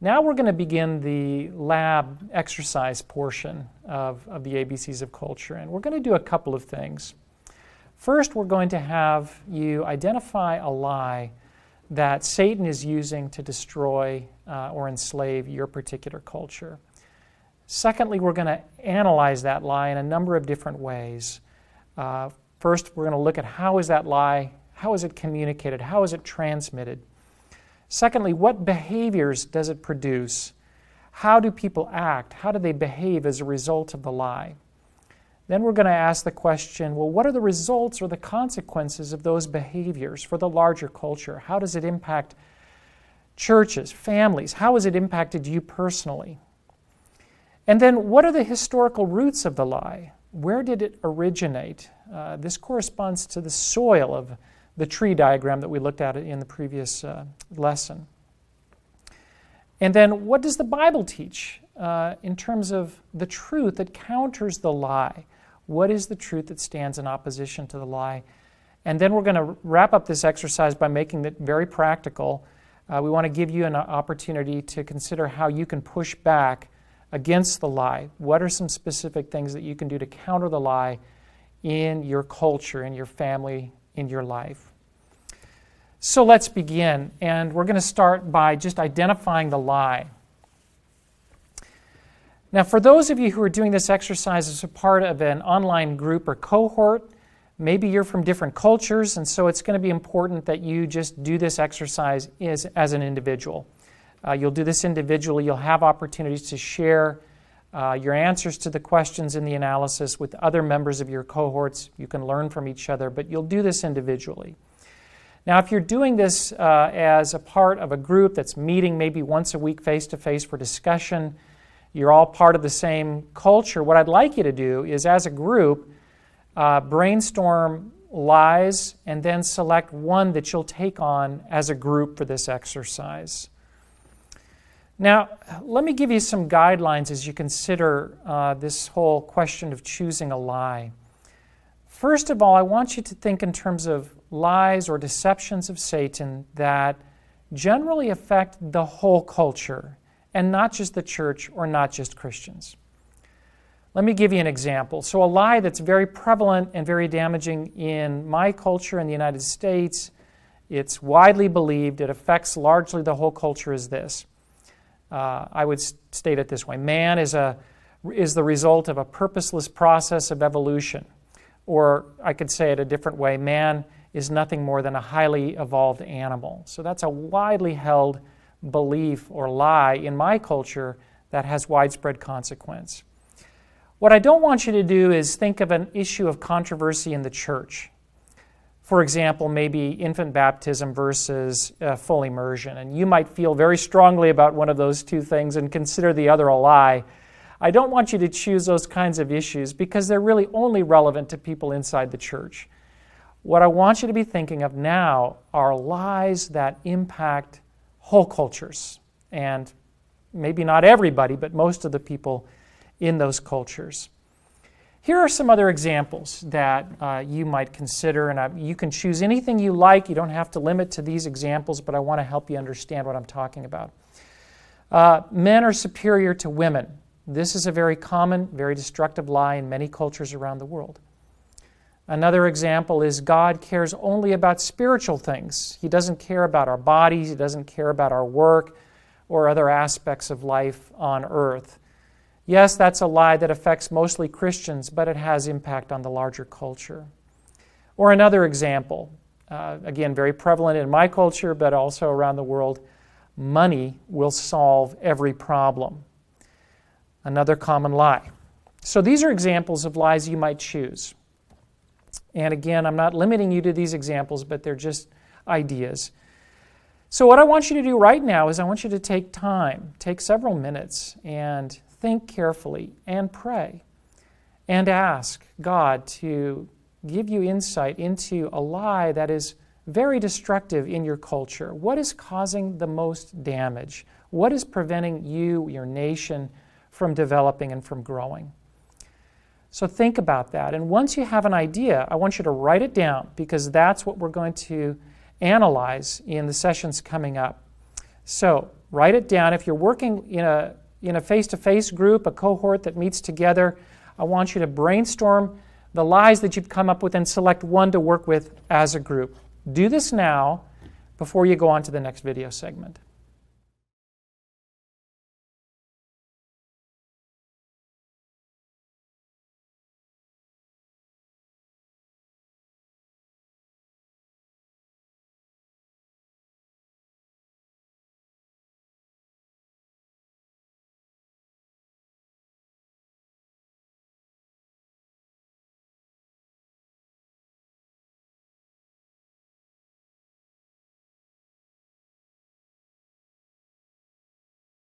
Now we're going to begin the lab exercise portion of the ABCs of Culture, and we're going to do a couple of things. First, we're going to have you identify a lie that Satan is using to destroy or enslave your particular culture. Secondly, we're going to analyze that lie in a number of different ways. First, we're going to look at how is that lie, how is it communicated, how is it transmitted? Secondly, what behaviors does it produce? How do people act? How do they behave as a result of the lie? Then we're going to ask the question, well, what are the results or the consequences of those behaviors for the larger culture? How does it impact churches, families? How has it impacted you personally? And then what are the historical roots of the lie? Where did it originate? This corresponds to the soil of the tree diagram that we looked at in the previous lesson. And then what does the Bible teach in terms of the truth that counters the lie? What is the truth that stands in opposition to the lie? And then we're going to wrap up this exercise by making it very practical. We want to give you an opportunity to consider how you can push back against the lie. What are some specific things that you can do to counter the lie in your culture, in your family, in your life? So let's begin, and we're going to start by just identifying the lie. Now, for those of you who are doing this exercise as a part of an online group or cohort, maybe you're from different cultures, and so it's going to be important that you just do this exercise as an individual. You'll do this individually. You'll have opportunities to share your answers to the questions in the analysis with other members of your cohorts. You can learn from each other, but you'll do this individually. Now, if you're doing this as a part of a group that's meeting maybe once a week face-to-face for discussion, you're all part of the same culture, what I'd like you to do is, as a group, brainstorm lies and then select one that you'll take on as a group for this exercise. Now, let me give you some guidelines as you consider this whole question of choosing a lie. First of all, I want you to think in terms of lies or deceptions of Satan that generally affect the whole culture and not just the church or not just Christians. Let me give you an example. So a lie that's very prevalent and very damaging in my culture in the United States, it's widely believed, it affects largely the whole culture, is this. I would state it this way. Man is the result of a purposeless process of evolution. Or I could say it a different way. Man is nothing more than a highly evolved animal. So that's a widely held belief or lie in my culture that has widespread consequence. What I don't want you to do is think of an issue of controversy in the church. For example, maybe infant baptism versus full immersion. And you might feel very strongly about one of those two things and consider the other a lie. I don't want you to choose those kinds of issues because they're really only relevant to people inside the church. What I want you to be thinking of now are lies that impact whole cultures, and maybe not everybody, but most of the people in those cultures. Here are some other examples that you might consider, and you can choose anything you like. You don't have to limit to these examples, but I want to help you understand what I'm talking about. Men are superior to women. This is a very common, very destructive lie in many cultures around the world. Another example is God cares only about spiritual things. He doesn't care about our bodies. He doesn't care about our work or other aspects of life on earth. Yes, that's a lie that affects mostly Christians, but it has impact on the larger culture. Or another example, again, very prevalent in my culture, but also around the world, money will solve every problem. Another common lie. So these are examples of lies you might choose. And again, I'm not limiting you to these examples, but they're just ideas. So what I want you to do right now is I want you to take time, take several minutes, and think carefully and pray and ask God to give you insight into a lie that is very destructive in your culture. What is causing the most damage? What is preventing you, your nation, from developing and from growing? So think about that. And once you have an idea, I want you to write it down because that's what we're going to analyze in the sessions coming up. So write it down. If you're working in a face-to-face group, a cohort that meets together, I want you to brainstorm the lies that you've come up with and select one to work with as a group. Do this now before you go on to the next video segment.